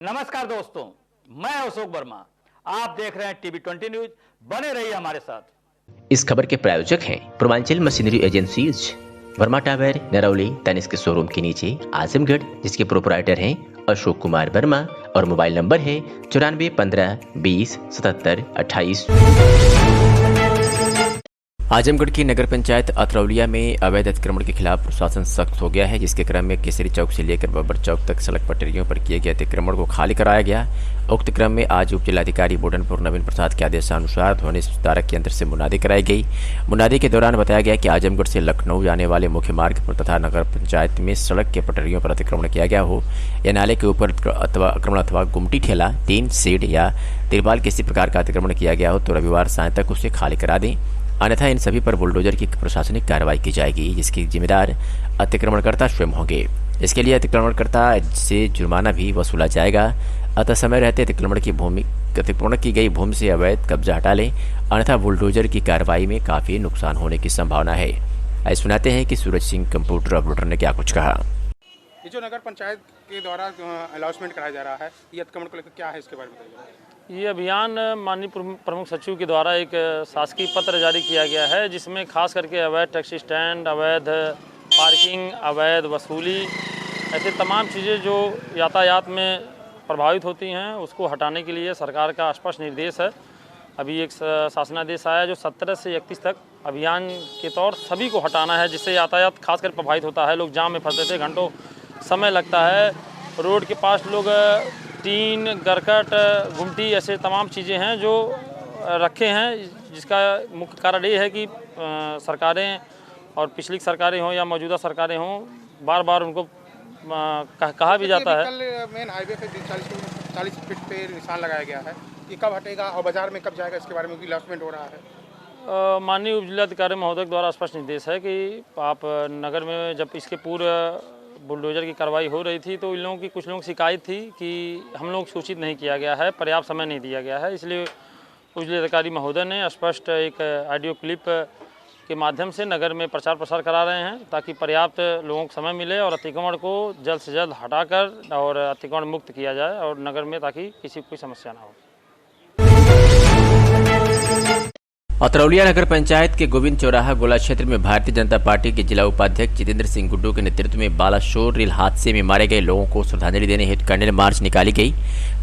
नमस्कार दोस्तों, मैं अशोक वर्मा। आप देख रहे हैं टीवी 20 न्यूज। बने रहिए हमारे साथ। इस खबर के प्रायोजक हैं Purvanchal machinery agencies, Verma tower, Narauli, Tanishq showroom के नीचे, आजमगढ़, जिसके प्रोपराइटर हैं अशोक कुमार वर्मा और मोबाइल नंबर है 9415207728। आजमगढ़ की नगर पंचायत अतरौलिया में अवैध अतिक्रमण के खिलाफ प्रशासन सख्त हो गया है, जिसके क्रम में केसरी चौक से लेकर बब्बर चौक तक सड़क पटरियों पर किए गए अतिक्रमण को खाली कराया गया। उक्त क्रम में आज उप जिलाधिकारी बोडनपुर नवीन प्रसाद के आदेशानुसार ध्वनि सुधारक यंत्र से मुनादी कराई गई। मुनादी के दौरान बताया गया कि आजमगढ़ से लखनऊ जाने वाले मुख्य मार्ग पर तथा नगर पंचायत में सड़क के पटरियों पर अतिक्रमण किया गया हो या नाले के ऊपर अतिक्रमण अथवा गुमटी ठेला, टीन शेड या तिरपाल किसी प्रकार का अतिक्रमण किया गया हो तो रविवार साय तक उसे खाली करा दें, अन्यथा इन सभी पर बुलडोजर की प्रशासनिक कार्रवाई की जाएगी, जिसकी जिम्मेदार अतिक्रमणकर्ता स्वयं होंगे। इसके लिए अतिक्रमणकर्ता से जुर्माना भी वसूला जाएगा। अतः समय रहते अतिक्रमण की गई भूमि से अवैध कब्जा हटा लें, अन्यथा बुलडोजर की कार्रवाई में काफी नुकसान होने की संभावना है। आइए सुनाते हैं कि सूरज सिंह कंप्यूटर ऑपरेटर ने क्या कुछ कहा। ये जो नगर पंचायत के द्वारा अनाउंसमेंट कराया जा रहा है, ये अतिक्रमण को लेकर क्या है, इसके बारे में बताइए। ये अभियान माननीय प्रमुख सचिव के द्वारा एक शासकीय पत्र जारी किया गया है, जिसमें खास करके अवैध टैक्सी स्टैंड, अवैध पार्किंग, अवैध वसूली, ऐसे तमाम चीज़ें जो यातायात में प्रभावित होती हैं उसको हटाने के लिए सरकार का स्पष्ट निर्देश है। अभी एक शासनादेश आया जो 17 से 31 तक अभियान के तौर सभी को हटाना है, जिससे यातायात खासकर प्रभावित होता है। लोग जाम में फंसते थे, घंटों समय लगता है। रोड के पास लोग टीन, गरकट, गुमटी ऐसे तमाम चीज़ें हैं जो रखे हैं, जिसका मुख्य कारण ये है कि सरकारें और पिछली सरकारें हों या मौजूदा सरकारें हों, बार बार उनको कहा भी जाता है। कल मेन हाईवे पे 40 फीट पे निशान लगाया गया है, ये कब हटेगा और बाजार में कब जाएगा, इसके बारे में भी अनाउंसमेंट हो रहा है। माननीय उप जिलाधिकारी महोदय द्वारा स्पष्ट निर्देश है कि आप नगर में जब इसके पूर्व बुलडोजर की कार्रवाई हो रही थी तो इन लोगों की कुछ लोगों की शिकायत थी कि हम लोग सूचित नहीं किया गया है, पर्याप्त समय नहीं दिया गया है। इसलिए उप जिलाधिकारी महोदय ने स्पष्ट एक ऑडियो क्लिप के माध्यम से नगर में प्रचार प्रसार करा रहे हैं, ताकि पर्याप्त लोगों को समय मिले और अतिक्रमण को जल्द से जल्द हटाकर और अतिक्रमण मुक्त किया जाए और नगर में ताकि किसी को कोई समस्या ना हो। अतरौलिया नगर पंचायत के गोविंद चौराहा गोला क्षेत्र में भारतीय जनता पार्टी के जिला उपाध्यक्ष जितेंद्र सिंह गुड्डू के नेतृत्व में बालासोर रेल हादसे में मारे गए लोगों को श्रद्धांजलि देने हेतु कैंडल मार्च निकाली गई।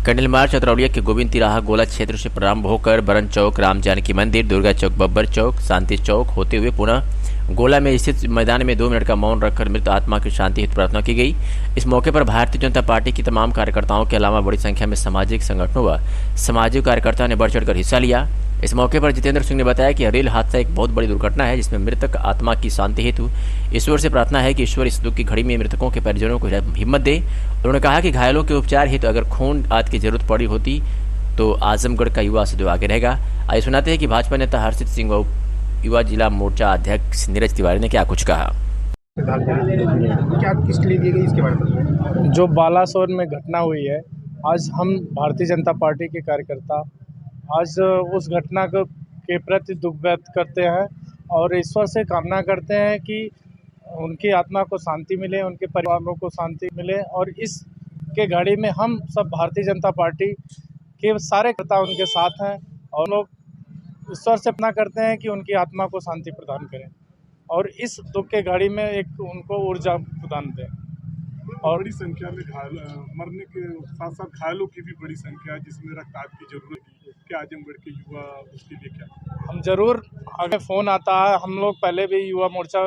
कैंडल मार्च अतरौलिया के गोविंद तिराहा गोला क्षेत्र से प्रारंभ होकर बरन चौक, राम जानकी मंदिर, दुर्गा चौक, बब्बर चौक, शांति चौक होते हुए पुनः गोला में स्थित मैदान में 2 मिनट का मौन रखकर मृत आत्मा की शांति हेतु प्रार्थना की गई। इस मौके पर भारतीय जनता पार्टी की तमाम कार्यकर्ताओं के अलावा बड़ी संख्या में सामाजिक संगठनों व सामाजिक कार्यकर्ताओं ने बढ़ चढ़कर हिस्सा लिया। इस मौके पर जितेंद्र सिंह ने बताया कि रेल हादसा एक बहुत बड़ी दुर्घटना है, जिसमें मृतक आत्मा की शांति हेतु ईश्वर से प्रार्थना है कि ईश्वर इस दुख की घड़ी में मृतकों के परिजनों को हिम्मत दे। उन्होंने कहा कि घायलों के उपचार हेतु अगर खून आदि की जरूरत पड़ी होती तो आजमगढ़ का युवा सदैव आगे रहेगा। आइए सुनाते हैं कि भाजपा नेता हर्षित सिंह व युवा जिला मोर्चा अध्यक्ष नीरज तिवारी ने क्या कुछ कहा। क्या किसके लिए दी गई, इसके बारे में। जो बालासोर में घटना हुई है, आज हम भारतीय जनता पार्टी के कार्यकर्ता आज उस घटना के प्रति दुख व्यक्त करते हैं और ईश्वर से कामना करते हैं कि उनकी आत्मा को शांति मिले, उनके परिवारों को शांति मिले। और इस के घड़ी में हम सब भारतीय जनता पार्टी के सारे कर्ता उनके साथ हैं और लोग ईश्वर से प्रार्थना करते हैं कि उनकी आत्मा को शांति प्रदान करें और इस दुख के घड़ी में एक उनको ऊर्जा प्रदान दें। और बड़ी संख्या में मरने के साथ साथ घायलों की भी बड़ी संख्या है, जिसमें रक्तदान की जरूरत है। क्या आजमगढ़ के युवा उसके लिए क्या हम जरूर, अगर फ़ोन आता है, हम लोग पहले भी युवा मोर्चा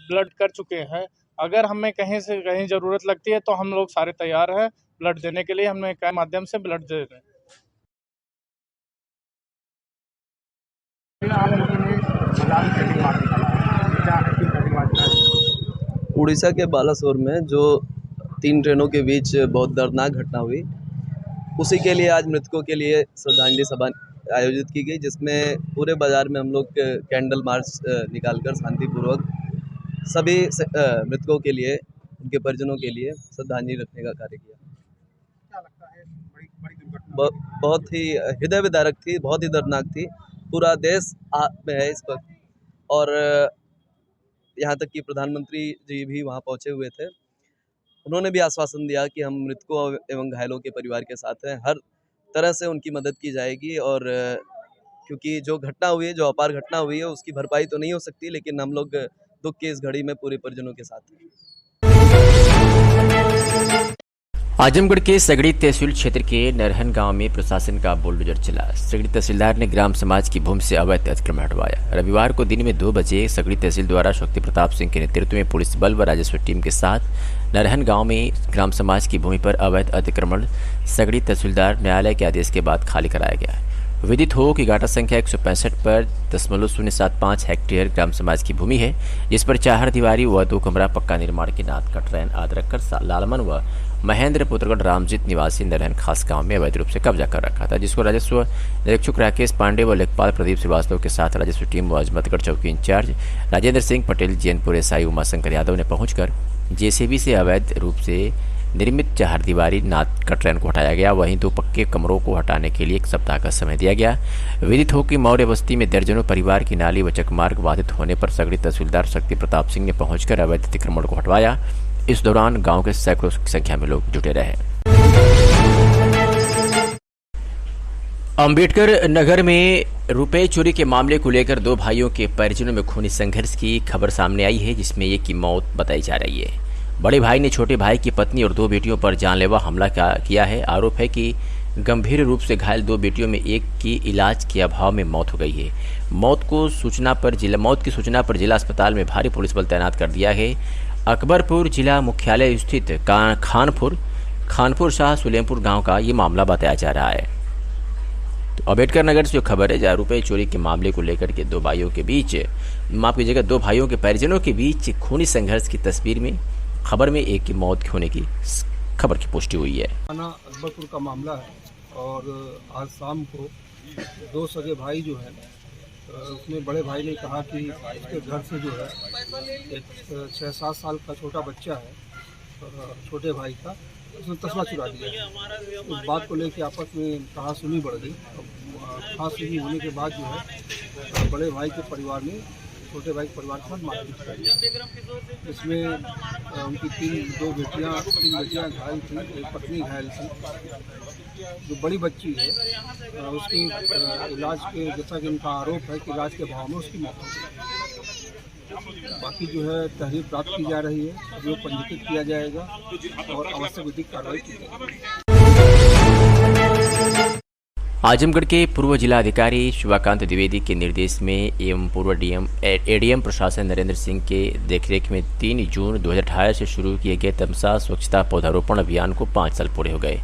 ब्लड कर चुके हैं, अगर हमें कहीं से कहीं ज़रूरत लगती है तो हम लोग सारे तैयार हैं ब्लड देने के लिए। हमने के माध्यम से ब्लड दे रहे हैं। उड़ीसा के बालासोर में जो 3 ट्रेनों के बीच बहुत दर्दनाक घटना हुई, उसी के लिए आज मृतकों के लिए श्रद्धांजलि सभा आयोजित की गई, जिसमें पूरे बाजार में हम लोग कैंडल मार्च निकालकर शांतिपूर्वक सभी मृतकों के लिए, उनके परिजनों के लिए श्रद्धांजलि रखने का कार्य किया। क्या लगता है, बड़ी दुर्घटना बहुत ही हृदय विदारक थी, बहुत ही दर्दनाक थी। पूरा देश में है इस वक्त और यहाँ तक कि प्रधानमंत्री जी भी वहाँ पहुँचे हुए थे। उन्होंने भी आश्वासन दिया कि हम मृतकों एवं घायलों के परिवार के साथ हैं, हर तरह से उनकी मदद की जाएगी। और क्योंकि जो घटना हुई है, जो अपार घटना हुई है, उसकी भरपाई तो नहीं हो सकती, लेकिन हम लोग दुख की इस घड़ी में पूरे परिजनों के साथ हैं। आजमगढ़ के सगड़ी तहसील क्षेत्र के नरहन गांव में प्रशासन का बुलडोजर चला। सगड़ी तहसीलदार ने ग्राम समाज की भूमि से अवैध अतिक्रमण हटवाया। रविवार को दिन में 2 बजे सगड़ी तहसील द्वारा शक्ति प्रताप सिंह के नेतृत्व में पुलिस बल व राजस्व टीम के साथ नरहन गांव में ग्राम समाज की भूमि पर अवैध अतिक्रमण सगड़ी तहसीलदार न्यायालय के आदेश के बाद खाली कराया गया। विदित हो कि गाटा संख्या 165 पर 0.075 हेक्टेयर ग्राम समाज की भूमि है, जिस पर 4 दीवारी व 2 कमरा पक्का निर्माण के नाथ कटरैन आदि रखकर लालमन व महेंद्र पुत्रगढ़ रामजीत निवासी नरहन खास गांव में अवैध रूप से कब्जा कर रखा था, जिसको राजस्व निरीक्षक राकेश पांडे व लेखपाल प्रदीप श्रीवास्तव के साथ राजस्व टीम व अजमतगढ़ चौकी इंचार्ज राजेंद्र सिंह पटेल, जैनपुर एसआई उमाशंकर यादव ने पहुंचकर जेसीबी से अवैध रूप से निर्मित 4 दीवारी नाथ कटरैन को हटाया गया। वहीं 2 पक्के कमरों को हटाने के लिए 1 सप्ताह का समय दिया गया। विदित हो कि मौर्य बस्ती में दर्जनों परिवार की नाली व चकमार्ग बाधित होने पर सगड़ी तहसीलदार शक्ति प्रताप सिंह ने पहुंचकर अवैध अतिक्रमण को हटवाया। इस दौरान गांव के सैकड़ों की संख्या में लोग जुटे रहे। अंबेडकर नगर में रुपए चोरी के मामले को लेकर 2 भाइयों के परिजनों में खूनी संघर्ष की खबर सामने आई है, जिसमें एक की मौत बताई जा रही है। बड़े भाई ने छोटे भाई की पत्नी और 2 बेटियों पर जानलेवा हमला किया है। आरोप है कि गंभीर रूप से घायल 2 बेटियों में एक की इलाज के अभाव में मौत हो गई है। मौत की सूचना पर जिला अस्पताल में भारी पुलिस बल तैनात कर दिया है। अकबरपुर जिला मुख्यालय स्थित खानपुर शाह सुलेमपुर गांव का ये मामला बताया जा रहा है। तो अम्बेडकर नगर से जो खबर है, जहाँ रुपए चोरी के मामले को लेकर के 2 भाइयों के बीच, माफ कीजिएगा, 2 भाइयों के परिजनों के बीच खूनी संघर्ष की तस्वीर में खबर में एक की मौत होने की खबर की पुष्टि हुई है। थाना अकबरपुर का मामला है और आज शाम को 2 सगे भाई जो है, उसमें बड़े भाई ने कहा कि उसके घर से जो है एक 6-7 साल का छोटा बच्चा है और छोटे भाई का, उसने तस्मा चुरा लिया। उस बात को लेकर आपस में कहासुनी बढ़ गई। कहासुनी होने के बाद जो है बड़े भाई के परिवार ने छोटे भाई के परिवार के साथ मारपीट करी। इसमें उनकी 3 बेटियां घायल थी, एक पत्नी घायल थी। जो बड़ी बच्ची है उसकी इलाज के, जैसा कि उनका आरोप है कि इलाज के अभाव में उसकी मौत हो गई। बाकी जो है तहरीर प्राप्त की जा रही है, जो पंजीकृत किया जाएगा और आवश्यक विधिक कार्रवाई की जाएगी। आजमगढ़ के पूर्व जिलाधिकारी शिवाकांत द्विवेदी के निर्देश में एवं पूर्व एडीएम प्रशासन नरेंद्र सिंह के देखरेख में 3 जून 2018 से शुरू किए गए तमसा स्वच्छता पौधारोपण अभियान को 5 साल पूरे हो गए।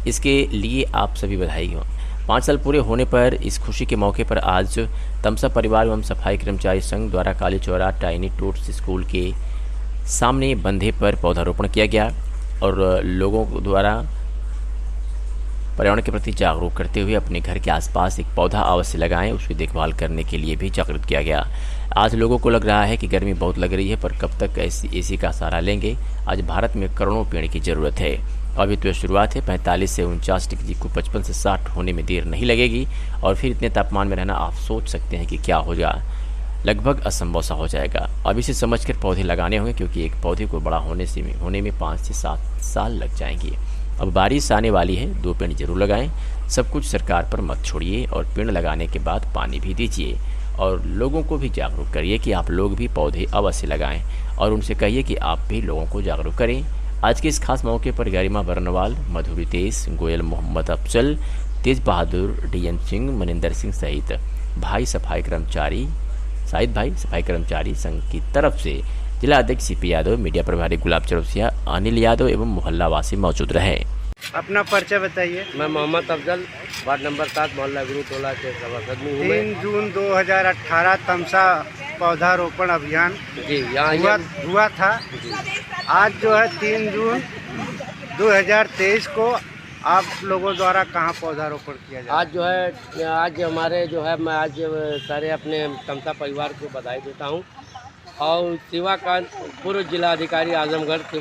इसके लिए आप सभी बधाई हो। 5 साल पूरे होने पर इस खुशी के मौके पर आज तमसा परिवार एवं सफाई कर्मचारी संघ द्वारा काली चौरा टाइनी टूट्स स्कूल के सामने बंधे पर पौधारोपण किया गया और लोगों द्वारा पर्यावरण के प्रति जागरूक करते हुए अपने घर के आसपास एक पौधा अवश्य लगाएं, उसकी देखभाल करने के लिए भी जागरूक किया गया। आज लोगों को लग रहा है कि गर्मी बहुत लग रही है, पर कब तक एसी का सहारा लेंगे। आज भारत में करोड़ों पेड़ की ज़रूरत है। अभी तो शुरुआत है। 45 से 49 डिग्री को 55 से 60 होने में देर नहीं लगेगी और फिर इतने तापमान में रहना आप सोच सकते हैं कि क्या हो जाए, लगभग असंभव सा हो जाएगा। अभी से समझ कर पौधे लगाने होंगे, क्योंकि एक पौधे को बड़ा होने में 5 से 7 साल लग जाएंगे। अब बारिश आने वाली है, 2 पेड़ जरूर लगाएं। सब कुछ सरकार पर मत छोड़िए और पेड़ लगाने के बाद पानी भी दीजिए और लोगों को भी जागरूक करिए कि आप लोग भी पौधे अवश्य लगाएं और उनसे कहिए कि आप भी लोगों को जागरूक करें। आज के इस खास मौके पर गरिमा बरनवाल, मधुरी तेज, गोयल मोहम्मद अफजल, तेज बहादुर, डीएन सिंह, मनिंदर सिंह सहित शाहिद भाई सफाई कर्मचारी संघ की तरफ से जिला अध्यक्ष सीपी यादव, मीडिया प्रभारी गुलाब चौरसिया, अनिल यादव एवं मोहल्ला वासी मौजूद रहे। अपना परिचय बताइए। मैं मोहम्मद अफजल, वार्ड नंबर 7, मोहल्ला गुरु टोला के सभासद हूँ। 3 जून 2018 तमसा पौधारोपण अभियान जी यहाँ हुआ था। आज जो है 3 जून 2023 को आप लोगों द्वारा कहाँ पौधारोपण किया जाए? आज जो है, आज हमारे जो है, मैं आज सारे अपने तमसा परिवार को बधाई देता हूँ और शिवाकांत पूर्व जिलाधिकारी आजमगढ़ श्री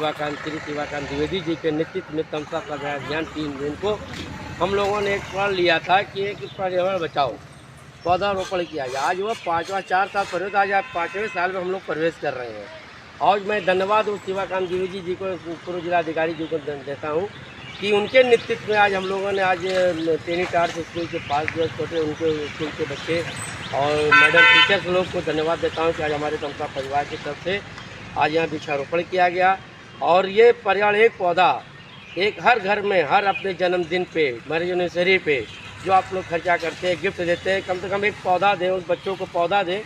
शिवाकांत द्विवेदी जी के नेतृत्व में तमसा का अभियान 3 जून को हम लोगों ने एक प्रण लिया था कि एक पर्यावरण बचाओ, पौधारोपण किया जाए। आज वो 4 साल प्रवेश, आज 5वें साल में हम लोग प्रवेश कर रहे हैं और मैं धन्यवाद उस शिवाकांत द्विवेदी जी को, पूर्व जिलाधिकारी जी को देता हूँ कि उनके नेतृत्व में आज हम लोगों ने आज टेनीटार स्कूल के पास जो छोटे उनके स्कूल के बच्चे और मैडम टीचर्स लोग को धन्यवाद देता हूँ कि आज हमारे तमसा परिवार की तरफ से आज यहाँ वृक्षारोपण किया गया। और ये पर्यावरण एक पौधा एक हर घर में हर अपने जन्मदिन पे, मैरिज एनिवर्सरी पे जो आप लोग खर्चा करते हैं, गिफ्ट देते हैं, कम से कम एक पौधा दें, उस बच्चों को पौधा दें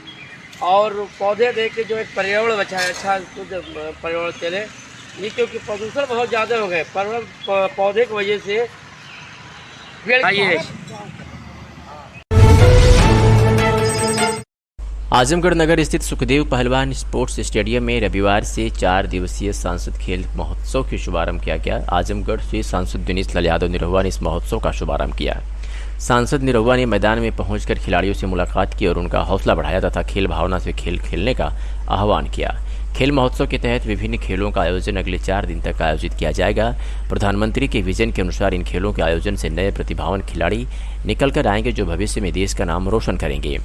और पौधे दे के जो एक पर्यावरण बचा है, अच्छा शुद्ध पर्यावरण चले। ये क्योंकि प्रदूषण बहुत ज़्यादा हो गए पौधे की वजह से। आजमगढ़ नगर स्थित सुखदेव पहलवान स्पोर्ट्स स्टेडियम में रविवार से 4 दिवसीय सांसद खेल महोत्सव की शुभारंभ किया गया। आजमगढ़ से सांसद दिनेश लाल यादव निरहुआ ने इस महोत्सव का शुभारंभ किया। सांसद निरहुआ ने मैदान में पहुंचकर खिलाड़ियों से मुलाकात की और उनका हौसला बढ़ाया तथा खेल भावना से खेल खेलने का आह्वान किया। खेल महोत्सव के तहत विभिन्न खेलों का आयोजन अगले 4 दिन तक आयोजित किया जाएगा। प्रधानमंत्री के विजन के अनुसार इन खेलों के आयोजन से नए प्रतिभावान खिलाड़ी निकल कर आएंगे जो भविष्य में देश का नाम रोशन करेंगे।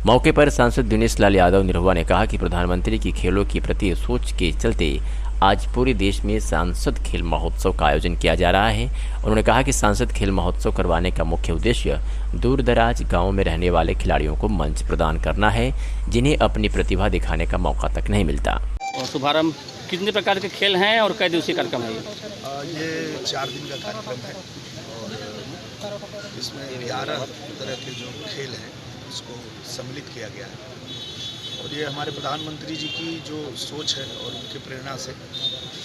मौके पर सांसद दिनेश लाल यादव निरहुआ ने कहा कि प्रधानमंत्री की खेलों के प्रति सोच के चलते आज पूरे देश में सांसद खेल महोत्सव का आयोजन किया जा रहा है। उन्होंने कहा कि सांसद खेल महोत्सव करवाने का मुख्य उद्देश्य दूर दराज गाँव में रहने वाले खिलाड़ियों को मंच प्रदान करना है जिन्हें अपनी प्रतिभा दिखाने का मौका तक नहीं मिलता। और शुभारंभ कितने प्रकार के खेल हैं और कई दिवसीय कार्यक्रम है? ये 4 दिन का कार्यक्रम है और इसमें 11 तरह के जो खेल हैं उसको सम्मिलित किया गया है। और ये हमारे प्रधानमंत्री जी की जो सोच है और उनके प्रेरणा से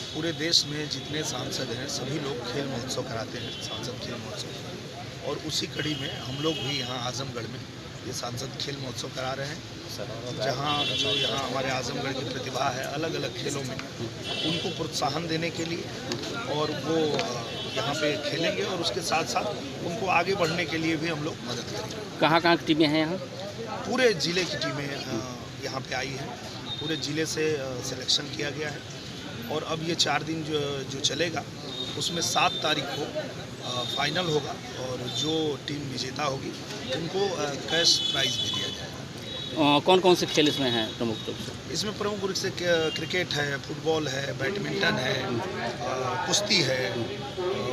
पूरे देश में जितने सांसद हैं सभी लोग खेल महोत्सव कराते हैं, सांसद खेल महोत्सव। और उसी कड़ी में हम लोग भी यहाँ आजमगढ़ में ये सांसद खेल महोत्सव करा रहे हैं, जहाँ जो यहाँ हमारे आजमगढ़ की प्रतिभा है अलग अलग खेलों में उनको प्रोत्साहन देने के लिए और वो यहाँ पे खेलेंगे और उसके साथ साथ उनको आगे बढ़ने के लिए भी हम लोग मदद करेंगे। कहाँ की टीमें हैं यहाँ? पूरे ज़िले की टीमें यहाँ पे आई हैं, पूरे ज़िले से सिलेक्शन किया गया है और अब ये 4 दिन जो चलेगा उसमें 7 तारीख को फाइनल होगा और जो टीम विजेता होगी उनको कैश प्राइज़ भी दिया जाएगा। कौन कौन से खेल इसमें हैं प्रमुख रूप से? इसमें प्रमुख रूप से क्रिकेट है, फुटबॉल है, बैडमिंटन है, कुश्ती है,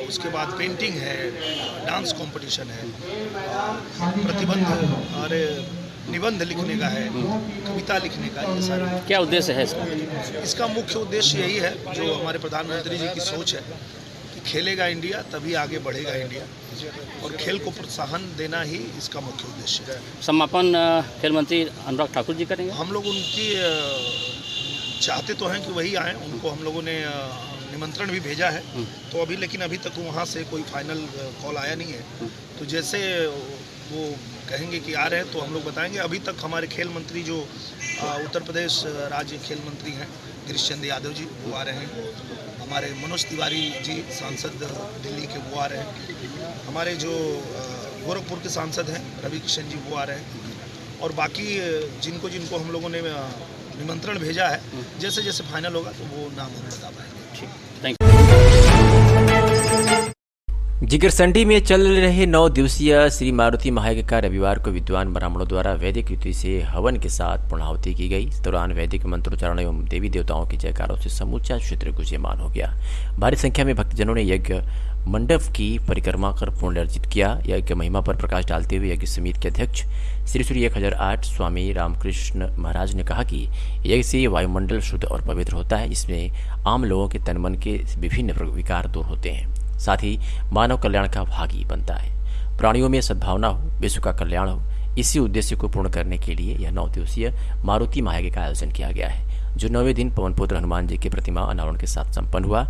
उसके बाद पेंटिंग है, डांस कंपटीशन है, प्रतिबंध और निबंध लिखने का है, कविता लिखने का, ये सारे। क्या उद्देश्य है इसका? इसका मुख्य उद्देश्य यही है जो हमारे प्रधानमंत्री जी की सोच है कि खेलेगा इंडिया तभी आगे बढ़ेगा इंडिया और खेल को प्रोत्साहन देना ही इसका मुख्य उद्देश्य है। समापन खेल मंत्री अनुराग ठाकुर जी करेंगे। हम लोग उनकी चाहते तो हैं कि वही आएँ, उनको हम लोगों ने निमंत्रण भी भेजा है तो लेकिन अभी तक वहाँ से कोई फाइनल कॉल आया नहीं है। तो जैसे वो कहेंगे कि आ रहे हैं तो हम लोग बताएंगे। अभी तक हमारे खेल मंत्री जो उत्तर प्रदेश राज्य खेल मंत्री हैं गिरीश चंद्र यादव जी वो आ रहे हैं, हमारे मनोज तिवारी जी सांसद दिल्ली के वो आ रहे हैं, हमारे जो गोरखपुर के सांसद हैं रवि किशन जी वो आ रहे हैं और बाकी जिनको जिनको हम लोगों ने निमंत्रण भेजा है जैसे जैसे फाइनल होगा तो वो नाम हम बता पाएंगे। ठीक, थैंक यू। जिगरसंडी में चल रहे 9 दिवसीय श्री मारुति महायज्ञ का रविवार को विद्वान ब्राह्मणों द्वारा वैदिक रीति से हवन के साथ पूर्णाहुति की गई। इस दौरान वैदिक मंत्रोच्चारण एवं देवी देवताओं की जयकारों से समूचा क्षेत्र गुंजयमान हो गया। भारी संख्या में भक्तजनों ने यज्ञ मंडप की परिक्रमा कर पुण्य अर्जित किया। यज्ञ महिमा पर प्रकाश डालते हुए यज्ञ समिति के अध्यक्ष श्री 1008 स्वामी रामकृष्ण महाराज ने कहा कि यज्ञ से वायुमंडल शुद्ध और पवित्र होता है, जिसमें आम लोगों के तन मन के विभिन्न विकार दूर होते हैं, साथ ही मानव कल्याण का भागी बनता है, प्राणियों में सद्भावना हो, विश्व का कल्याण हो। इसी उद्देश्य को पूर्ण करने के लिए यह 9 दिवसीय मारुति महायज्ञ का आयोजन किया गया है, जो 9वें दिन पवन पुत्र हनुमान जी की प्रतिमा अनावरण के साथ संपन्न हुआ।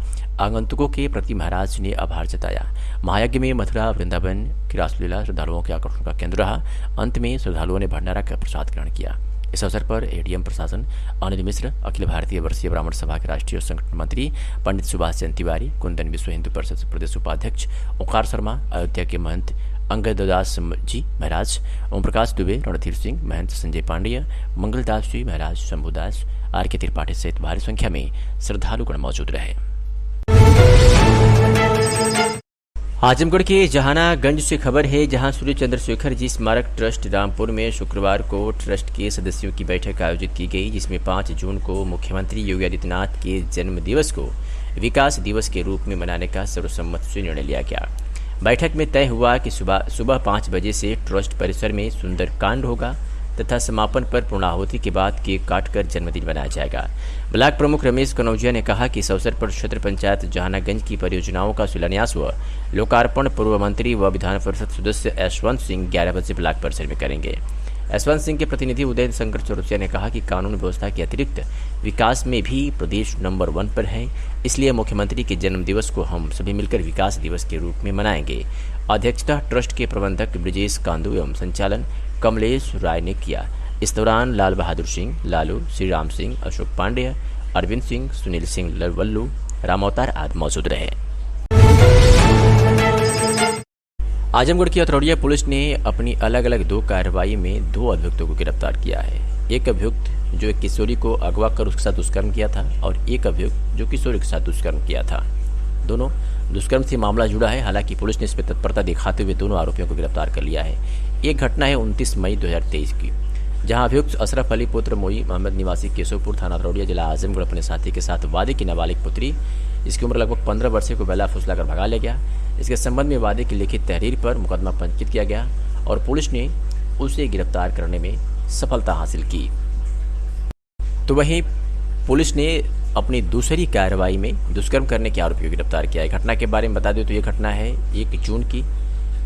आगंतुकों के प्रति महाराज ने आभार जताया। महायज्ञ में मथुरा वृंदावन की रासलीला श्रद्धालुओं के आकर्षण का केंद्र रहा। अंत में श्रद्धालुओं ने भंडारा का प्रसाद ग्रहण किया। इस अवसर पर एडीएम प्रशासन आनंद मिश्र, अखिल भारतीय वर्षीय ब्राह्मण सभा के राष्ट्रीय संगठन मंत्री पंडित सुभाष चंद्र तिवारी, कुंदन विश्व हिंदू परिषद प्रदेश उपाध्यक्ष ओंकार शर्मा, अयोध्या के महंत अंगददास जी महाराज, ओम प्रकाश दुबे, रणधीर सिंह, महंत संजय पांडेय, मंगलदास जी महाराज, शंभुदास, आर के त्रिपाठी सहित भारी संख्या में श्रद्धालुगण मौजूद रहे। आजमगढ़ के जहानागंज से खबर है, जहां सूर्य चंद्रशेखर जी स्मारक ट्रस्ट रामपुर में शुक्रवार को ट्रस्ट के सदस्यों की बैठक आयोजित की गई, जिसमें 5 जून को मुख्यमंत्री योगी आदित्यनाथ के जन्म दिवस को विकास दिवस के रूप में मनाने का सर्वसम्मत से निर्णय लिया गया। बैठक में तय हुआ कि सुबह 5 बजे से ट्रस्ट परिसर में सुंदरकांड होगा तथा समापन पर पूर्णाहुति के बाद केक काटकर जन्मदिन मनाया जाएगा। ब्लॉक प्रमुख रमेश कनौजिया ने कहा कि इस अवसर पर क्षेत्र पंचायत जहानागंज की परियोजनाओं का शिलान्यास व लोकार्पण पूर्व मंत्री व विधान परिषद सदस्य यशवंत सिंह 11 बजे ब्लॉक परिसर में करेंगे। यशवंत सिंह के प्रतिनिधि उदय शंकर चौरसिया ने कहा कि कानून व्यवस्था के अतिरिक्त विकास में भी प्रदेश नंबर 1 पर है, इसलिए मुख्यमंत्री के जन्म दिवस को हम सभी मिलकर विकास दिवस के रूप में मनाएंगे। अध्यक्षता ट्रस्ट के प्रबंधक ब्रिजेश कांदू एवं संचालन कमलेश राय ने किया। इस दौरान लाल बहादुर सिंह, लालू, श्री राम सिंह, अशोक पांडेय, अरविंद सिंह, सुनील सिंह लवल्लू, रामअवतार आदि मौजूद रहे। आजमगढ़ की अतरौलिया पुलिस ने अपनी अलग अलग 2 कार्रवाई में 2 अभियुक्तों को गिरफ्तार किया है। एक अभियुक्त जो एक किशोरी को अगवा कर उसके साथ दुष्कर्म किया था और एक अभियुक्त जो किशोरी के साथ दुष्कर्म किया था। दोनों दुष्कर्म से मामला जुड़ा है। हालांकि पुलिस ने इस पर तत्परता दिखाते हुए दोनों आरोपियों को गिरफ्तार कर लिया है। एक घटना है 29 मई 2023 की, जहां अभियुक्त अशरफ अली पुत्र मोई मोहम्मद निवासी केशवपुर थाना अतरौलिया जिला आजमगढ़ अपने साथी के साथ वादे की नाबालिग पुत्री, जिसकी उम्र लगभग 15 वर्ष को बेला फुसलाकर भगा ले गया। इसके संबंध में वादे की लिखित तहरीर पर मुकदमा पंजीकृत किया गया और पुलिस ने उसे गिरफ्तार करने में सफलता हासिल की। तो वहीं पुलिस ने अपनी दूसरी कार्रवाई में दुष्कर्म करने के आरोपी को गिरफ्तार किया है। घटना के बारे में बता दें तो ये घटना है 1 जून की।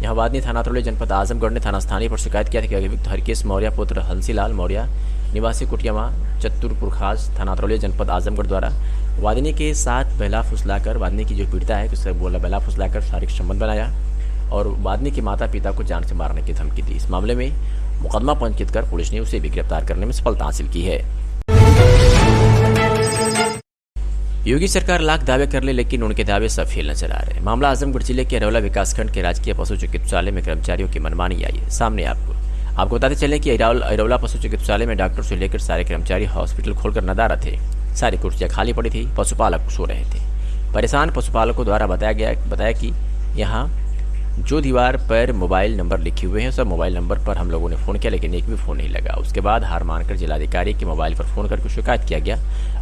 यहाँ वादनी थाना अतरौलिया जनपद आजमगढ़ ने थाना स्थानीय पर शिकायत किया था कि अभियुक्त हरकेश मौर्य पुत्र हंसीलाल मौर्य निवासी कुटियामा चतुरपुर खास थाना अतरौलिया जनपद आजमगढ़ द्वारा वादनी के साथ बहला फुसलाकर, वादनी की जो पीड़िता है उससे बोला बहला फुसलाकर शारीरिक संबंध बनाया और वादनी के माता पिता को जान से मारने की धमकी दी। इस मामले में मुकदमा पंजीकृत कर पुलिस ने उसे भी गिरफ्तार करने में सफलता हासिल की है। योगी सरकार लाख दावे कर ले, लेकिन उनके दावे सब फेल नजर आ रहे हैं। मामला आजमगढ़ जिले के अरौला विकासखंड के राजकीय पशु चिकित्सालय में कर्मचारियों की मनमानी आई है सामने। आपको बताते चलें कि अरौला पशु चिकित्सालय में डॉक्टर से लेकर सारे कर्मचारी हॉस्पिटल खोलकर नदारद थे। सारी कुर्सियां खाली पड़ी थी, पशुपालक सो रहे थे। परेशान पशुपालकों द्वारा बताया कि यहाँ जो दीवार पर मोबाइल नंबर लिखे हुए हैं सब मोबाइल नंबर पर हम लोगों ने फ़ोन किया, लेकिन एक भी फ़ोन नहीं लगा। उसके बाद हार मानकर जिलाधिकारी के मोबाइल पर फ़ोन करके शिकायत किया गया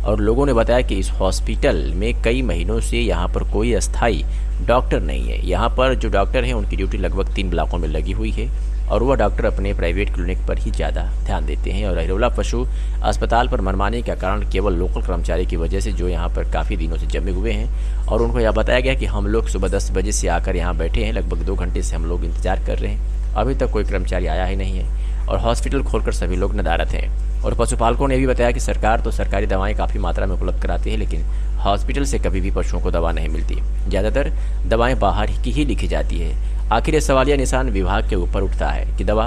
और लोगों ने बताया कि इस हॉस्पिटल में कई महीनों से यहाँ पर कोई अस्थायी डॉक्टर नहीं है। यहाँ पर जो डॉक्टर हैं उनकी ड्यूटी लगभग 3 ब्लॉकों में लगी हुई है और वह डॉक्टर अपने प्राइवेट क्लिनिक पर ही ज़्यादा ध्यान देते हैं। और अरौला पशु अस्पताल पर मनमानी का कारण केवल लोकल कर्मचारी की वजह से जो यहाँ पर काफ़ी दिनों से जमे हुए हैं और उनको यह बताया गया कि हम लोग सुबह 10 बजे से आकर यहाँ बैठे हैं, लगभग 2 घंटे से हम लोग इंतजार कर रहे हैं, अभी तक कोई कर्मचारी आया ही नहीं है और हॉस्पिटल खोलकर सभी लोग नदारद हैं। और पशुपालकों ने भी बताया कि सरकार तो सरकारी दवाएं काफ़ी मात्रा में उपलब्ध कराती है, लेकिन हॉस्पिटल से कभी भी पशुओं को दवा नहीं मिलती। ज़्यादातर दवाएं बाहर की ही लिखी जाती है। आखिर ये सवालिया निशान विभाग के ऊपर उठता है कि दवा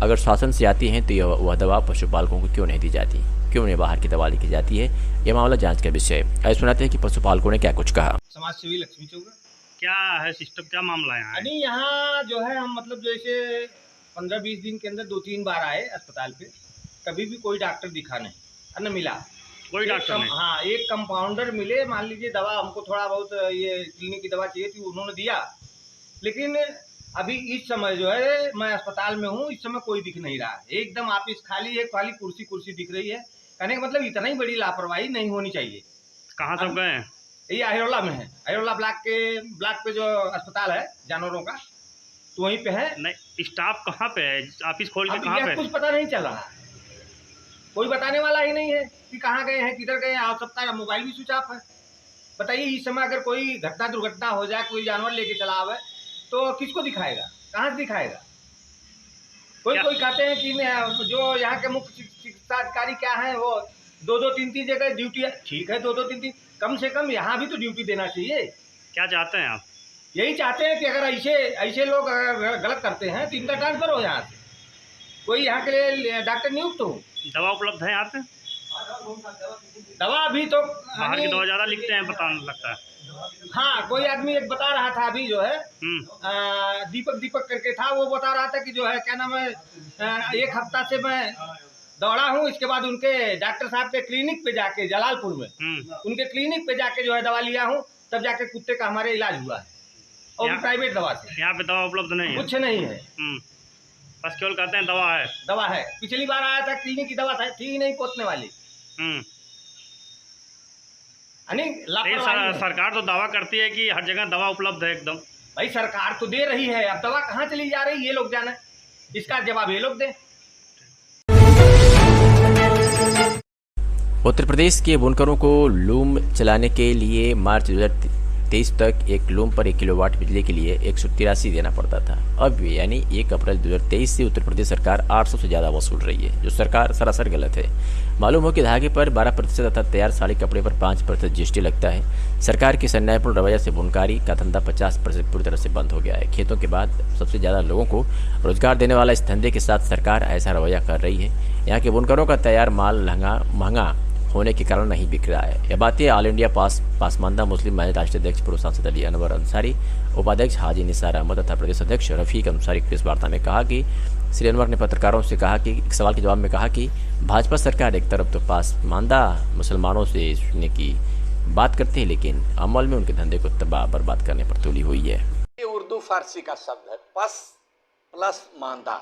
अगर शासन से आती है तो वह दवा पशुपालकों को क्यों नहीं दी जाती, क्यों उन्हें बाहर की दवा लिखी जाती है। यह मामला जांच का विषय है। आइए सुनाते हैं कि पशुपालकों ने क्या कुछ कहा। समाज सेवी लक्ष्मी चौरा, क्या है सिस्टम, क्या मामला है? नहीं यहाँ जो है हम मतलब जैसे 15-20 दिन के अंदर 2-3 बार आए अस्पताल पे, कभी भी कोई डॉक्टर दिखा नहीं और न मिला कोई डॉक्टर नहीं। हाँ, एक कंपाउंडर मिले, मान लीजिए दवा हमको थोड़ा बहुत ये क्लिनिक की दवा चाहिए थी, उन्होंने दिया। लेकिन अभी इस समय जो है मैं अस्पताल में हूँ, इस समय कोई दिख नहीं रहा है। एकदम ऑफिस खाली है, खाली कुर्सी दिख रही है। कहने का मतलब इतना ही बड़ी लापरवाही नहीं होनी चाहिए। कहाँ सब गए? ये अरौला में है, अरौला ब्लॉक पे जो अस्पताल है जानवरों का, तो वहीं पे है। नहीं, स्टाफ कहाँ पे है? ऑफिस खोल के कहाँ पे? कुछ पता नहीं चल रहा है, कोई बताने वाला ही नहीं है कि कहाँ गए हैं, किधर गए हैं। आप सकता है मोबाइल भी स्विच ऑफ है। बताइए इस समय अगर कोई दुर्घटना हो जाए, कोई जानवर लेके चला आवे तो किसको दिखाएगा, कहाँ से दिखाएगा? कोई कहते हैं कि जो यहाँ के मुख्य चिकित्सा अधिकारी क्या है वो 2-2, 3-3 जगह ड्यूटी है। ठीक है, 2-2, 3-3 कम से कम यहाँ भी तो ड्यूटी देना चाहिए। क्या चाहते हैं आप? यही चाहते हैं कि अगर ऐसे लोग अगर गलत करते हैं तो इनका ट्रांसफर हो यहाँ से, कोई यहाँ के लिए डॉक्टर नियुक्त हो। दवा उपलब्ध है यहाँ पे? दवा अभी तो बाहर की दवा ज़्यादा लिखते हैं, पता नहीं लगता है। हाँ, कोई आदमी एक बता रहा था अभी जो है दीपक करके था, वो बता रहा था कि जो है क्या नाम है, 1 हफ्ता से मैं दौड़ा हूँ। इसके बाद उनके डॉक्टर साहब के क्लिनिक पे जाके जलालपुर में उनके क्लिनिक पे जाके जो है दवा लिया हूँ, तब जाके कुत्ते का हमारे इलाज हुआ है। और भी प्राइवेट दवा से। यहाँ पे दवा उपलब्ध नहीं है? कुछ नहीं है, बस केवल कहते हैं दवा है। दवा है। पिछली बार आया था क्लिनिक की दवा थी ही नहीं पोतने वाली। सरकार तो दावा करती है कि हर जगह दवा उपलब्ध है एकदम। भाई सरकार तो दे रही है, अब दवा कहाँ चली जा रही है ये लोग जाने, इसका जवाब ये लोग दें। उत्तर प्रदेश के बुनकरों को लूम चलाने के लिए मार्च 2023 तक एक लूम पर 1 किलोवाट बिजली के लिए 183 देना पड़ता था। अब यानी 1 अप्रैल 2023 से उत्तर प्रदेश सरकार 800 से ज़्यादा वसूल रही है, जो सरकार सरासर गलत है। मालूम हो कि धागे पर 12% तथा तैयार साड़ी कपड़े पर 5% GST लगता है। सरकार की अन्यायपूर्ण रवैया से बुनकारी का धंधा 50% पूरी तरह से बंद हो गया है। खेतों के बाद सबसे ज़्यादा लोगों को रोजगार देने वाला इस धंधे के साथ सरकार ऐसा रवैया कर रही है। यहाँ के बुनकरों का तैयार माल महंगा होने के कारण नहीं बिक रहा है। यह बातें ऑल इंडिया पासमानदा मुस्लिम महिला राष्ट्रीय अध्यक्ष पूर्व सांसद अली अनवर अंसारी, उपाध्यक्ष हाजी निसार अहमद तथा प्रदेश अध्यक्ष रफीक अंसारी प्रेस वार्ता में कहा कि श्री अनवर ने पत्रकारों से कहा कि एक सवाल के जवाब में कहा कि भाजपा सरकार एक तरफ तो पासमानदा मुसलमानों से सुनने की बात करती है, लेकिन अमल में उनके धंधे को तबाह बर्बाद करने पर तुली हुई है। ये उर्दू फारसी का शब्द है, पस प्लस मांदा,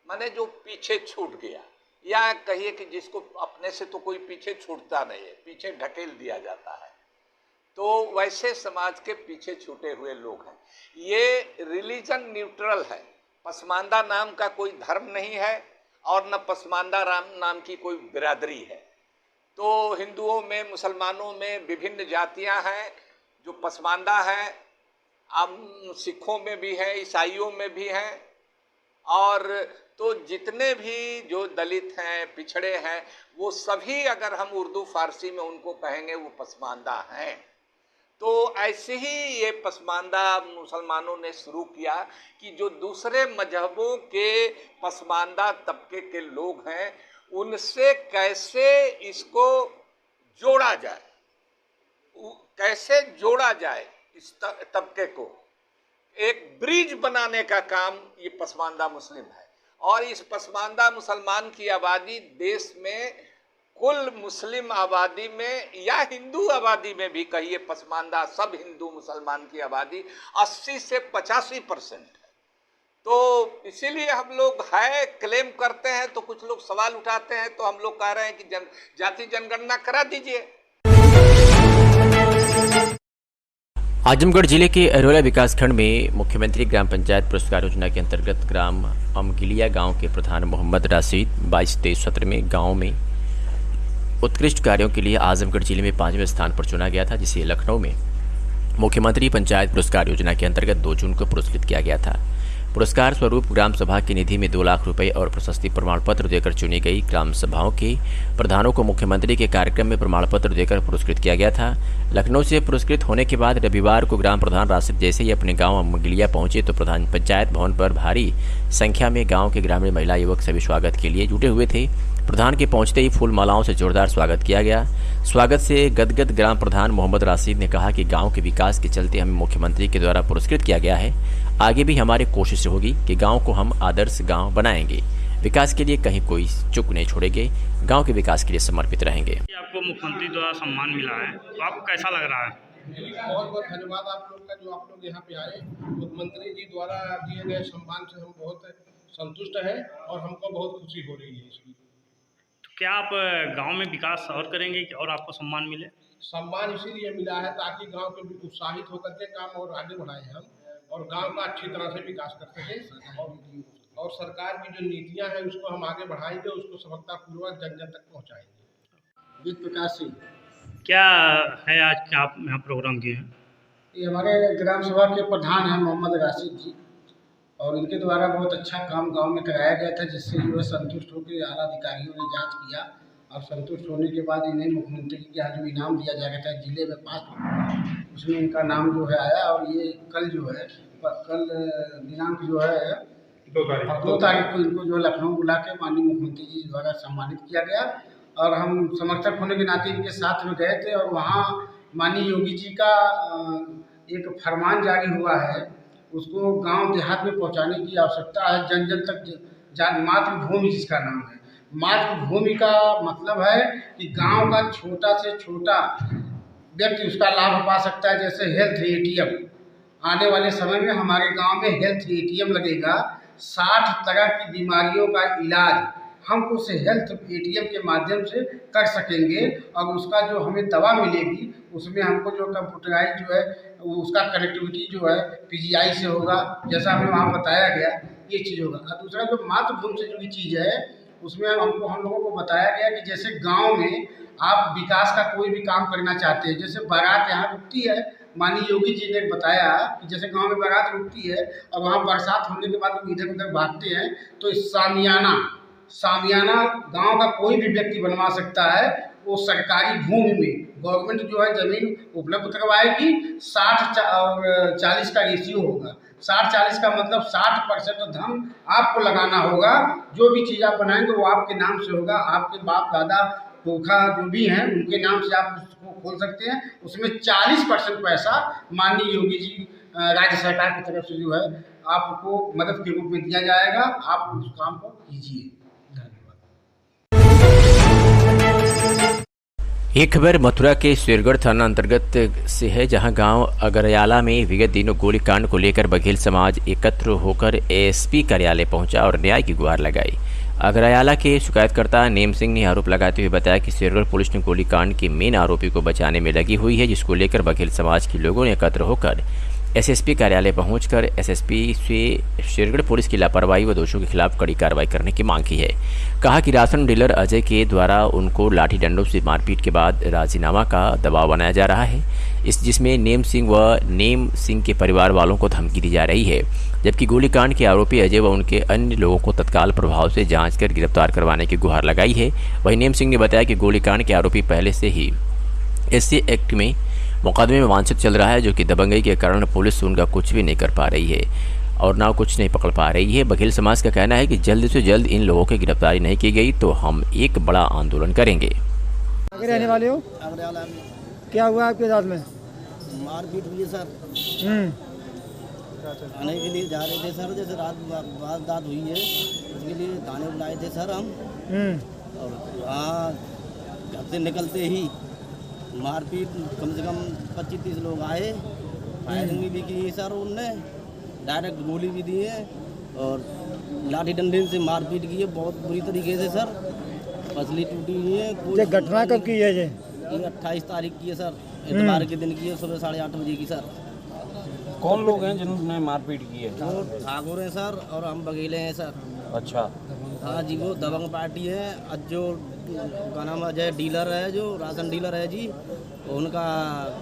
माने जो पीछे छूट गया, या कहिए कि जिसको अपने से तो कोई पीछे छूटता नहीं है, पीछे ढकेल दिया जाता है, तो वैसे समाज के पीछे छूटे हुए लोग हैं। ये रिलीजन न्यूट्रल है, पसमानदा नाम का कोई धर्म नहीं है और न पसमानदा नाम की कोई बिरादरी है। तो हिंदुओं में, मुसलमानों में विभिन्न जातियां हैं जो पसमानदा हैं, अब सिखों में भी है, ईसाइयों में भी हैं, और तो जितने भी जो दलित हैं, पिछड़े हैं, वो सभी अगर हम उर्दू फारसी में उनको कहेंगे वो पसमानदा हैं। तो ऐसे ही ये पसमानदा मुसलमानों ने शुरू किया कि जो दूसरे मजहबों के पसमानदा तबके के लोग हैं उनसे कैसे इसको जोड़ा जाए, कैसे जोड़ा जाए इस तबके को, एक ब्रिज बनाने का काम ये पसमानदा मुस्लिम है। और इस पसमानदा मुसलमान की आबादी देश में कुल मुस्लिम आबादी में या हिंदू आबादी में भी कहिए, पसमानदा सब हिंदू मुसलमान की आबादी 80 से 85% है। तो इसीलिए हम लोग है क्लेम करते हैं, तो कुछ लोग सवाल उठाते हैं, तो हम लोग कह रहे हैं कि जाति जनगणना करा दीजिए। आजमगढ़ जिले के अरोला विकासखंड में मुख्यमंत्री ग्राम पंचायत पुरस्कार योजना के अंतर्गत ग्राम अमगिलिया गांव के प्रधान मोहम्मद राशिद 22-23 सत्र में गांव में उत्कृष्ट कार्यों के लिए आजमगढ़ जिले में 5वें स्थान पर चुना गया था, जिसे लखनऊ में मुख्यमंत्री पंचायत पुरस्कार योजना के अंतर्गत 2 जून को पुरस्कृत किया गया था। पुरस्कार स्वरूप ग्राम सभा की निधि में 2 लाख रुपए और प्रशस्ति प्रमाण पत्र देकर चुनी गई ग्राम सभाओं के प्रधानों को मुख्यमंत्री के कार्यक्रम में प्रमाण पत्र देकर पुरस्कृत किया गया था। लखनऊ से पुरस्कृत होने के बाद रविवार को ग्राम प्रधान राशिद जैसे ही अपने गांव अमगिलिया पहुंचे तो प्रधान पंचायत भवन पर भारी संख्या में गांव के ग्रामीण महिला युवक सभी स्वागत के लिए जुटे हुए थे। प्रधान के पहुंचते ही फूल मालाओं से जोरदार स्वागत किया गया। स्वागत से गदगद ग्राम प्रधान मोहम्मद राशिद ने कहा कि गांव के विकास के चलते हमें मुख्यमंत्री के द्वारा पुरस्कृत किया गया है। आगे भी हमारी कोशिश होगी कि गांव को हम आदर्श गांव बनाएंगे। विकास के लिए कहीं कोई चूक नहीं छोड़ेंगे, गांव के विकास के लिए समर्पित रहेंगे। आपको मुख्यमंत्री द्वारा सम्मान मिला है, तो आपको कैसा लग रहा है? बहुत बहुत धन्यवाद आप लोग का, जो आप लोग यहाँ पे आए। मुख्यमंत्री जी द्वारा दिए गए सम्मान से हम बहुत संतुष्ट हैं और हमको बहुत खुशी हो रही है इसकी। तो क्या आप गांव में विकास और करेंगे और आपको सम्मान मिले? सम्मान इसीलिए मिला है ताकि गांव के भी उत्साहित होकर के काम और आगे बढ़ाएं हम, और गांव का अच्छी तरह से विकास कर सकें, और सरकार की जो नीतियां हैं उसको हम आगे बढ़ाएंगे, उसको सफलतापूर्वक जन जन तक पहुंचाएंगे। विद प्रकाश सिंह। क्या है आज क्या आप यहाँ प्रोग्राम किए हैं? ये हमारे ग्राम सभा के प्रधान हैं मोहम्मद राशिद जी, और इनके द्वारा बहुत अच्छा काम गांव में कराया गया था, जिससे जो है संतुष्ट होकर आला अधिकारियों ने जांच किया और संतुष्ट होने के बाद इन्हें मुख्यमंत्री के यहाँ जो इनाम दिया जाएगा था जिले में 5, उसमें इनका नाम जो है आया। और ये कल जो है, कल दिनांक जो है 2 तारीख को इनको जो है लखनऊ बुला के माननीय मुख्यमंत्री जी द्वारा सम्मानित किया गया। और हम समर्थक होने के नाते इनके साथ में गए थे, और वहाँ माननीय योगी जी का एक फरमान जारी हुआ है, उसको गांव देहात में पहुंचाने की आवश्यकता है, जन जन तक। मातृभूमि जिसका नाम है, मातृभूमि का मतलब है कि गांव का छोटा से छोटा व्यक्ति उसका लाभ पा सकता है, जैसे हेल्थ ATM। आने वाले समय में हमारे गांव में हेल्थ एटीएम लगेगा। 60 तरह की बीमारियों का इलाज हम उस हेल्थ एटीएम के माध्यम से कर सकेंगे और उसका जो हमें दवा मिलेगी उसमें हमको जो कंप्यूटराइज जो है उसका कनेक्टिविटी जो है पीजीआई से होगा, जैसा हमें वहाँ बताया गया ये चीज़ होगा। और दूसरा जो मातृभूमि से जुड़ी चीज़ है उसमें हम लोगों को बताया गया कि जैसे गाँव में आप विकास का कोई भी काम करना चाहते हैं, जैसे बारात यहाँ रुकती है, माननीय योगी जी ने बताया कि जैसे गांव में बारात रुकती है और वहाँ बरसात होने के बाद लोग इधर उधर भागते हैं, तो इस सामियाना गांव का कोई भी व्यक्ति बनवा सकता है। वो सरकारी भूमि में गवर्नमेंट जो है ज़मीन उपलब्ध करवाएगी। 60-40 का रेशियो होगा। 60-40 का मतलब 60% धन आपको लगाना होगा। जो भी चीज़ आप बनाएंगे वो आपके नाम से होगा, आपके बाप दादा पुरखा जो भी हैं उनके नाम से आप उसको खोल सकते हैं। उसमें 40% पैसा माननीय योगी जी राज्य सरकार की तरफ से जो है आपको मदद के रूप में दिया जाएगा। आप उस काम को कीजिए। एक खबर मथुरा के शेरगढ़ थाना अंतर्गत से है, जहां गांव अगरयाला में विगत दिनों गोलीकांड को लेकर बघेल समाज एकत्र होकर एसपी कार्यालय पहुंचा और न्याय की गुहार लगाई। अगरयाला के शिकायतकर्ता नेम सिंह ने आरोप लगाते हुए बताया कि शेरगढ़ पुलिस ने गोलीकांड के मेन आरोपी को बचाने में लगी हुई है, जिसको लेकर बघेल समाज के लोगों ने एकत्र होकर एसएसपी कार्यालय पहुंचकर एसएसपी से शेरगढ़ पुलिस की लापरवाही व दोषों के खिलाफ कड़ी कार्रवाई करने की मांग की है। कहा कि राशन डीलर अजय के द्वारा उनको लाठी डंडों से मारपीट के बाद राजीनामा का दबाव बनाया जा रहा है, जिसमें नेम सिंह के परिवार वालों को धमकी दी जा रही है, जबकि गोलीकांड के आरोपी अजय व उनके अन्य लोगों को तत्काल प्रभाव से जांच कर गिरफ्तार करवाने की गुहार लगाई है। वहीं नेम सिंह ने बताया कि गोलीकांड के आरोपी पहले से ही एससी एक्ट में मुकदमे में वांछित चल रहा है, जो कि दबंगई के कारण पुलिस उनका कुछ भी नहीं कर पा रही है और ना कुछ नहीं पकड़ पा रही है। बघेल समाज का कहना है कि जल्द से जल्द इन लोगों की गिरफ्तारी नहीं की गई तो हम एक बड़ा आंदोलन करेंगे। रहने वाले हो? क्या हुआ आपके साथ में? मारपीट हुई सर। थाने के लिए जा रहे थे सर, जैसे रात हुई है उसके लिए थाने बुलाए थे सर हम, और वहाँ घर से निकलते ही मारपीट, कम से कम 25-30 लोग आए, फायरिंग भी की सर, उनने डायरेक्ट गोली भी दी है और लाठी डंडे से मारपीट की है बहुत बुरी तरीके से सर। फसली टूटी हुई है। ये घटना कब की है? ये 28 तारीख की है सर, इतवार के दिन की है, सुबह 8:30 बजे की सर। कौन लोग हैं जिन्होंने मारपीट की है? वो ठाकुर हैं सर और हम बघेले हैं सर। अच्छा। हाँ जी, वो दबंग पार्टी है। जो का नाम अजय डीलर है, जो राशन डीलर है जी, उनका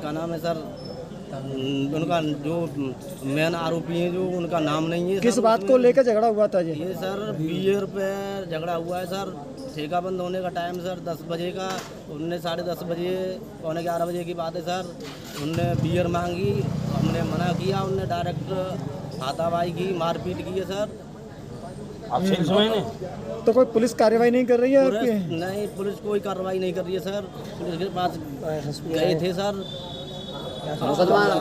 क्या नाम है सर, उनका जो मेन आरोपी है जो उनका नाम नहीं है। किस बात को लेकर झगड़ा हुआ था जी? ये सर बियर पे झगड़ा हुआ है सर। ठेका बंद होने का टाइम सर 10 बजे का, उनने 10:30 बजे, 11:45 बजे की बात है सर, उनने बियर मांगी, हमने मना किया, उनने डायरेक्ट हाथापाई की, मारपीट की है सर। आप तो कोई पुलिस कार्रवाई नहीं कर रही है आपकी? नहीं, पुलिस कोई कार्रवाई नहीं कर रही है सर। पुलिस के पास गए थे सर।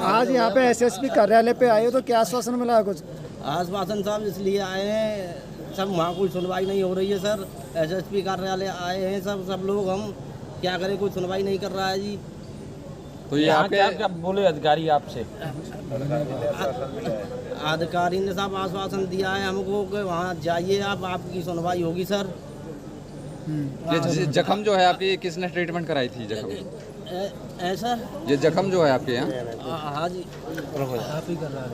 आज यहाँ पे एसएसपी कार्यालय पे आए हो तो क्या आश्वासन मिला है कुछ? आश्वासन साहब इसलिए आए हैं सब, वहाँ कोई सुनवाई नहीं हो रही है सर। एसएसपी कार्यालय आए हैं सब लोग, हम क्या करें, कोई सुनवाई नहीं कर रहा है जी। तो यहाँ क्या बोले अधिकारी आपसे? अधिकारी ने साहब आश्वासन दिया है हमको कि वहाँ जाइए आप, आपकी सुनवाई होगी सर। ये जख्म जो है आपकी किसने ट्रीटमेंट कराई थी? जख्म ऐसा ये जख्म जो है आपके यहाँ? हाँ जी, आप ही कर रहा है।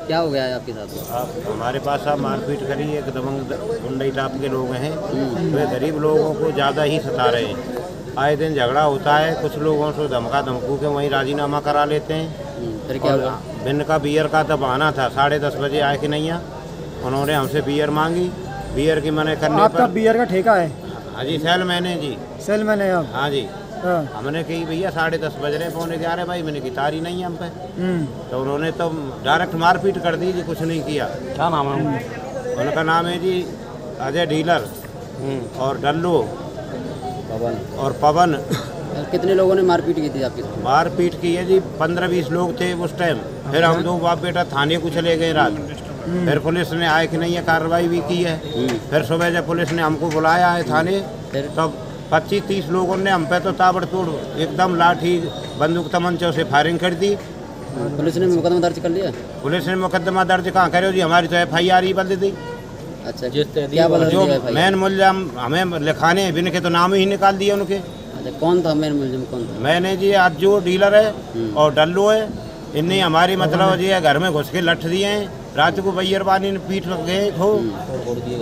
क्या हो गया है आपके साथ? आप हमारे पास आप मारपीट करी, एक दबंग गुंडई टाप के लोग हैं, वे गरीब लोगों को ज़्यादा ही सता रहे हैं। आए दिन झगड़ा होता है, कुछ लोगों से धमका धमकू के वहीं राजीनामा करा लेते हैं। फिर क्या हुआ? भिन्न का बियर का तब आना था, 10:30 बजे आए कि नहीं, उन्होंने हमसे बियर मांगी, बियर की मना करने आपका पर बियर का ठेका है? हाँ जी, सेलमैन है जी। सेलमैन है आप? हाँ जी। हमने कही भैया 10:30 बज रहे, 11:45 भाई, मैंने की तारी नहीं हम पे, तो उन्होंने तो डायरेक्ट मारपीट कर दी जी, कुछ नहीं किया। क्या नाम है उनका? नाम है जी अजय डीलर और डल्लू और पवन। कितने लोगों ने मारपीट की थी आपकी? मारपीट की है जी 15-20 लोग थे उस टाइम। फिर हम दो बाप बेटा थाने को चले गए रात, फिर पुलिस ने आए कि नहीं है, कार्रवाई भी की है। फिर सुबह जब पुलिस ने हमको बुलाया है थाने, तब 25-30 लोगों ने हम पे तो ताबड़तोड़ एकदम लाठी बंदूक तमंचों से फायरिंग कर दी पुलिस ने मुकदमा दर्ज कर लिया? पुलिस ने मुकदमा दर्ज कहाँ करे जी, हमारी तो FIR ही बदल दी। अच्छा, क्या बदल जो दिया? मेन मुलजम हमें लिखाने हैं बिन के तो नाम ही निकाल दिए उनके। अच्छा, कौन था मेन मुलजिम, कौन था? मैंने जी आज जो डीलर है और डल्लो है, इन्हें हमारी मतलब जी घर में घुस के लठ दिए हैं। रात को बैरबानी ने पीट गए खो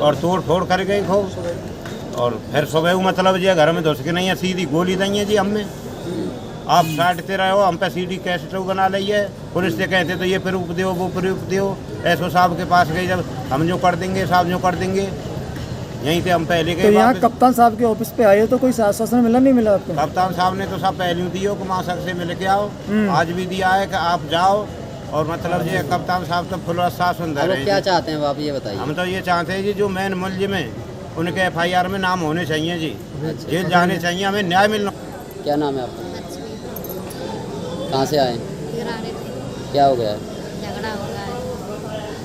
और तोड़ फोड़ कर गए खो, और फिर सुबह मतलब जी घर में घुस के नहीं है, सीधी गोली दी है जी हमें। आप काटते रहे हो, हम पे CD कैसेट बना ली है। पुलिस से कहते तो ये प्रूफ दो, वो प्रूफ दो। SO साहब के पास गए, जब हम जो कर देंगे साहब जो कर देंगे, यहीं से हम पहले गए। तो यहाँ कप्तान साहब के ऑफिस पे आए तो कोई आश्वासन मिला नहीं मिला आपको? कप्तान साहब ने तो सब पहले दियो कि मासक से मिल के आओ, आज भी दिया है कि आप जाओ, और मतलब ये कप्तान साहब तो फुल आश्वासन दे रहे हैं। क्या चाहते हैं आप ये बताइए? हम तो ये चाहते हैं जी जो मेन मुलजिम है उनके FIR में नाम होने चाहिए जी, जेल जाने चाहिए, हमें न्याय मिलना। क्या नाम है आपका? कहाँ से आए? क्या हो गया? झगड़ा हो गया है,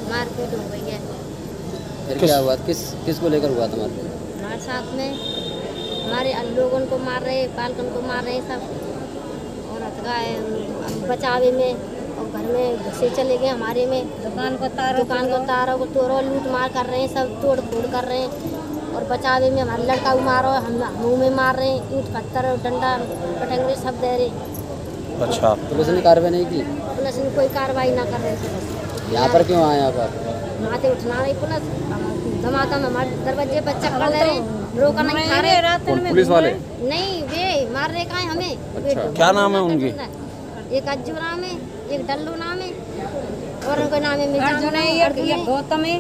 मारपीट हो गई है। फिर क्या हुआ? किसको लेकर हुआ था मारपीट? हमारे साथ में हमारे लोगों को मार रहे, बालकन को मार रहे सब, और बचावे में और घर में घुसे चले गए हमारे में। दुकान को तारों को तोड़ो, लूट मार कर रहे हैं, सब तोड़ फोड़ कर रहे हैं। और बचावे में हमारा लड़का को मारो, हम मुँह में मार रहे हैं, ईंट पत्थर डंडा पटंगे सब दे रहे। अच्छा, पुलिस ने कार्रवाई नहीं की? पुलिस ने कोई कार्रवाई ना कर रही थी। यहाँ पर क्यों आए आप? माथे उठना नहीं, पुलिस धमाका में हमारे दरवाजे पर चक्कर ले रहे, रोका नहीं खा रहे। पुलिस वाले? नहीं, वे मार रहे कहाँ हमें। अच्छा, क्या नाम है उनके? एक अज्जू नाम है, एक डल्लू नाम है, और उनका नाम है गौतम है।